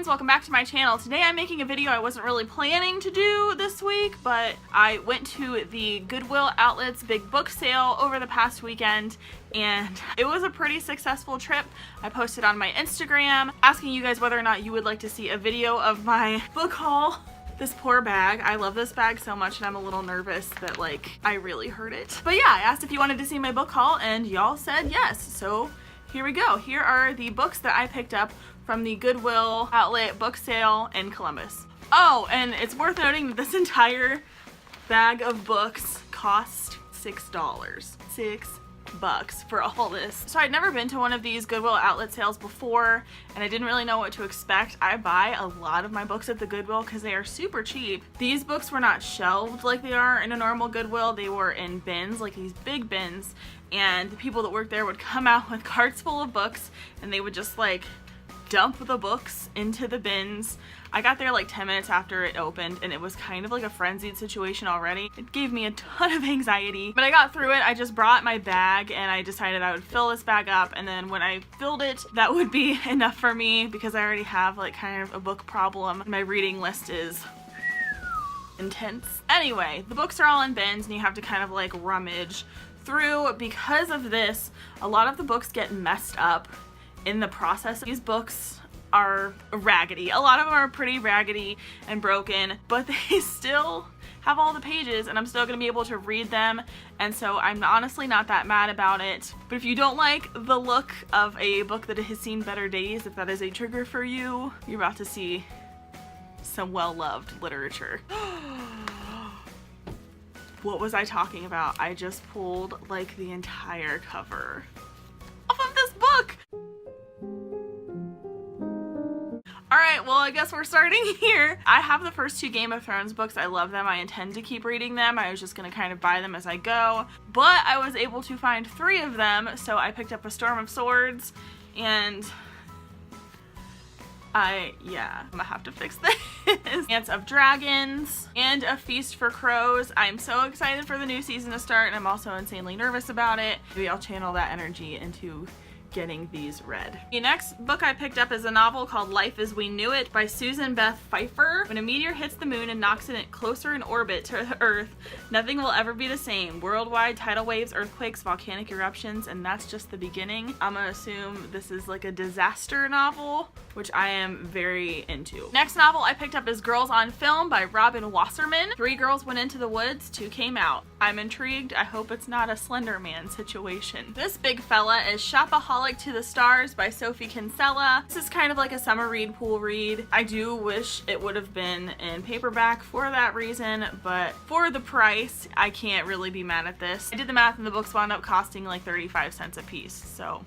friends, welcome back to my channel. Today I'm making a video I wasn't really planning to do this week, but I went to the Goodwill Outlet's big book sale over the past weekend and it was a pretty successful trip. I posted on my Instagram asking you guys whether or not you would like to see a video of my book haul. This poor bag. I love this bag so much and I'm a little nervous that like I really hurt it. But yeah, I asked if you wanted to see my book haul and y'all said yes. So here we go. Here are the books that I picked up from the Goodwill Outlet book sale in Columbus. Oh, and it's worth noting that this entire bag of books cost $6. $6 for all this. So I'd never been to one of these Goodwill Outlet sales before and I didn't really know what to expect. I buy a lot of my books at the Goodwill because they are super cheap. These books were not shelved like they are in a normal Goodwill. They were in bins, like these big bins, and the people that worked there would come out with carts full of books and they would just like dump the books into the bins. I got there like 10 minutes after it opened and it was kind of like a frenzied situation already. It gave me a ton of anxiety, but I got through it. I just brought my bag and I decided I would fill this bag up, and then when I filled it, that would be enough for me because I already have like kind of a book problem. My reading list is intense. Anyway, the books are all in bins and you have to kind of like rummage through. Because of this, a lot of the books get messed up in the process. These books are raggedy. A lot of them are pretty raggedy and broken, but they still have all the pages and I'm still gonna be able to read them, and so I'm honestly not that mad about it. But if you don't like the look of a book that has seen better days, if that is a trigger for you, you're about to see some well-loved literature. What was I talking about? I just pulled like the entire cover off of this book. Alright, well I guess we're starting here. I have the first two Game of Thrones books. I love them. I intend to keep reading them. I was just gonna kind of buy them as I go. But I was able to find 3 of them, so I picked up A Storm of Swords and I'm gonna have to fix this. Dance of Dragons and A Feast for Crows. I'm so excited for the new season to start and I'm also insanely nervous about it. Maybe I'll channel that energy into getting these read. The next book I picked up is a novel called Life as We Knew It by Susan Beth Pfeiffer. When a meteor hits the moon and knocks it closer in orbit to Earth, nothing will ever be the same. Worldwide tidal waves, earthquakes, volcanic eruptions, and that's just the beginning. I'm gonna assume this is like a disaster novel, which I am very into. Next novel I picked up is Girls on Film by Robin Wasserman. 3 girls went into the woods, 2 came out. I'm intrigued. I hope it's not a Slender Man situation. This big fella is Shopaholic to the Stars by Sophie Kinsella. This is kind of like a summer read, pool read. I do wish it would have been in paperback for that reason, but for the price, I can't really be mad at this. I did the math and the books wound up costing like 35 cents a piece, so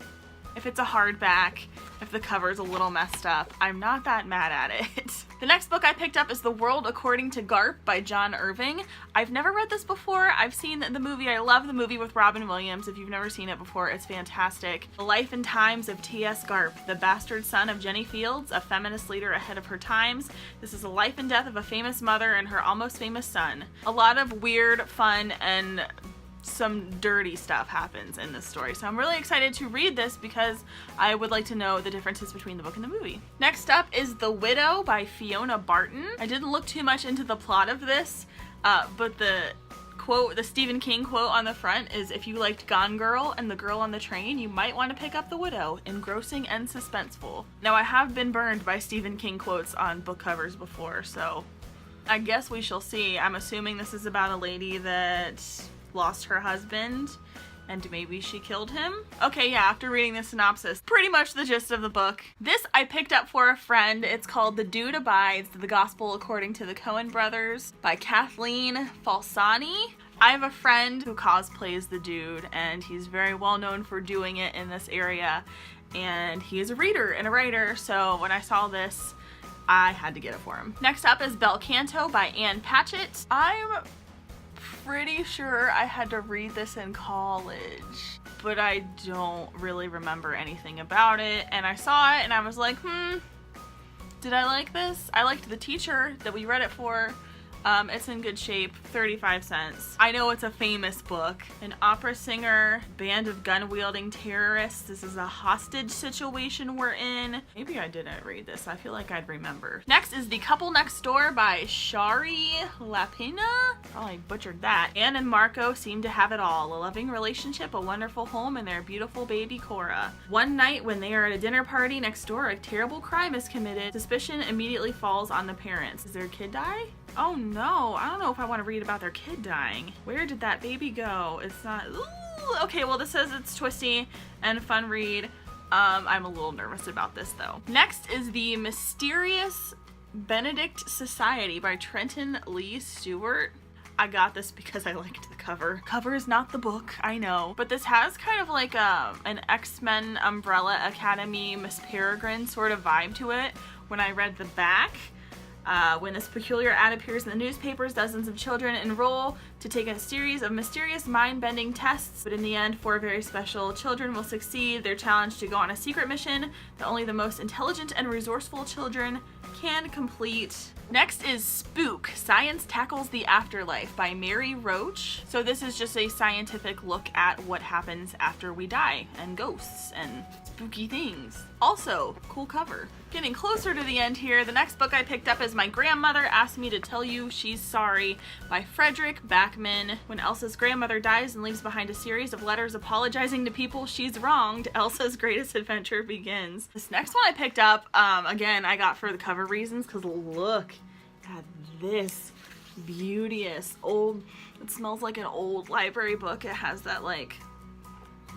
if it's a hardback, if the cover's a little messed up, I'm not that mad at it. The next book I picked up is The World According to Garp by John Irving. I've never read this before. I've seen the movie. I love the movie with Robin Williams. If you've never seen it before, it's fantastic. The life and times of T.S. Garp, the bastard son of Jenny Fields, a feminist leader ahead of her times. This is the life and death of a famous mother and her almost famous son. A lot of weird, fun, and some dirty stuff happens in this story, so I'm really excited to read this because I would like to know the differences between the book and the movie. Next up is The Widow by Fiona Barton. I didn't look too much into the plot of this, but the quote, the Stephen King quote on the front is, if you liked Gone Girl and The Girl on the Train, you might want to pick up The Widow, engrossing and suspenseful. Now I have been burned by Stephen King quotes on book covers before, so I guess we shall see. I'm assuming this is about a lady that lost her husband and maybe she killed him. Okay, yeah, after reading the synopsis, pretty much the gist of the book. This I picked up for a friend. It's called The Dude Abides, The Gospel According to the Coen Brothers by Kathleen Falsani. I have a friend who cosplays the Dude and he's very well known for doing it in this area, and he is a reader and a writer, so when I saw this I had to get it for him. Next up is Bel Canto by Ann Patchett. I'm pretty sure I had to read this in college, but I don't really remember anything about it, and I saw it and I was like, did I like this? I liked the teacher that we read it for. It's in good shape, 35 cents. I know it's a famous book. An opera singer, band of gun-wielding terrorists. This is a hostage situation we're in. Maybe I didn't read this. I feel like I'd remember. Next is The Couple Next Door by Shari Lapina. Probably butchered that. Anne and Marco seem to have it all. A loving relationship, a wonderful home, and their beautiful baby Cora. One night when they are at a dinner party next door, a terrible crime is committed. Suspicion immediately falls on the parents. Does their kid die? Oh no, I don't know if I want to read about their kid dying. Where did that baby go? It's not, ooh, okay, well this says it's twisty and fun read. I'm a little nervous about this though. Next is The Mysterious Benedict Society by Trenton Lee Stewart. I got this because I liked the cover. Cover is not the book, I know. But this has kind of like an X-Men Umbrella Academy Miss Peregrine sort of vibe to it. When I read the back, when this peculiar ad appears in the newspapers, dozens of children enroll to take a series of mysterious mind-bending tests, but in the end, 4 very special children will succeed. They're challenged to go on a secret mission that only the most intelligent and resourceful children can complete. Next is Spook, Science Tackles the Afterlife by Mary Roach. So this is just a scientific look at what happens after we die, and ghosts, and spooky things. Also, cool cover. Getting closer to the end here, the next book I picked up is My Grandmother Asked Me to Tell You She's Sorry by Frederick Backman. When Elsa's grandmother dies and leaves behind a series of letters apologizing to people she's wronged, Elsa's greatest adventure begins. This next one I picked up, again, I got for the cover reasons, because look at this beauteous old, it smells like an old library book. It has that like,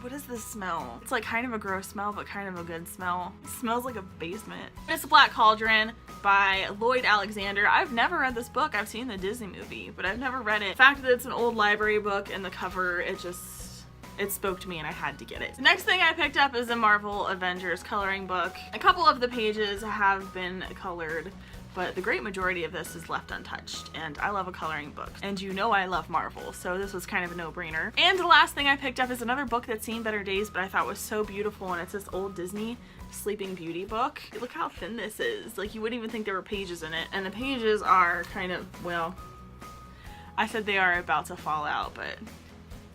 what is this smell? It's like kind of a gross smell, but kind of a good smell. It smells like a basement. It's Black Cauldron by Lloyd Alexander. I've never read this book. I've seen the Disney movie, but I've never read it. The fact that it's an old library book and the cover, it spoke to me and I had to get it. The next thing I picked up is a Marvel Avengers coloring book. A couple of the pages have been colored, but the great majority of this is left untouched, and I love a coloring book. And you know I love Marvel, so this was kind of a no-brainer. And the last thing I picked up is another book that's seen better days, but I thought was so beautiful, and it's this old Disney Sleeping Beauty book. Look how thin this is. Like, you wouldn't even think there were pages in it. And the pages are kind of, well, I said they are about to fall out, but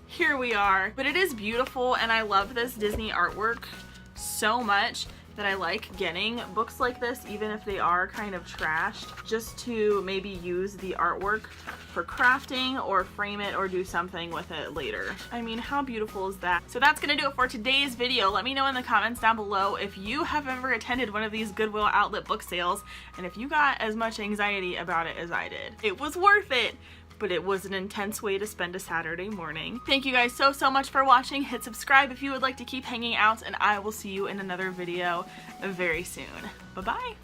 here we are. But it is beautiful, and I love this Disney artwork so much that I like getting books like this, even if they are kind of trashed, just to maybe use the artwork for crafting or frame it or do something with it later. I mean, how beautiful is that? So that's gonna do it for today's video. Let me know in the comments down below if you have ever attended one of these Goodwill outlet book sales and if you got as much anxiety about it as I did. It was worth it, but it was an intense way to spend a Saturday morning. Thank you guys so much for watching. Hit subscribe if you would like to keep hanging out, and I will see you in another video very soon. Bye-bye.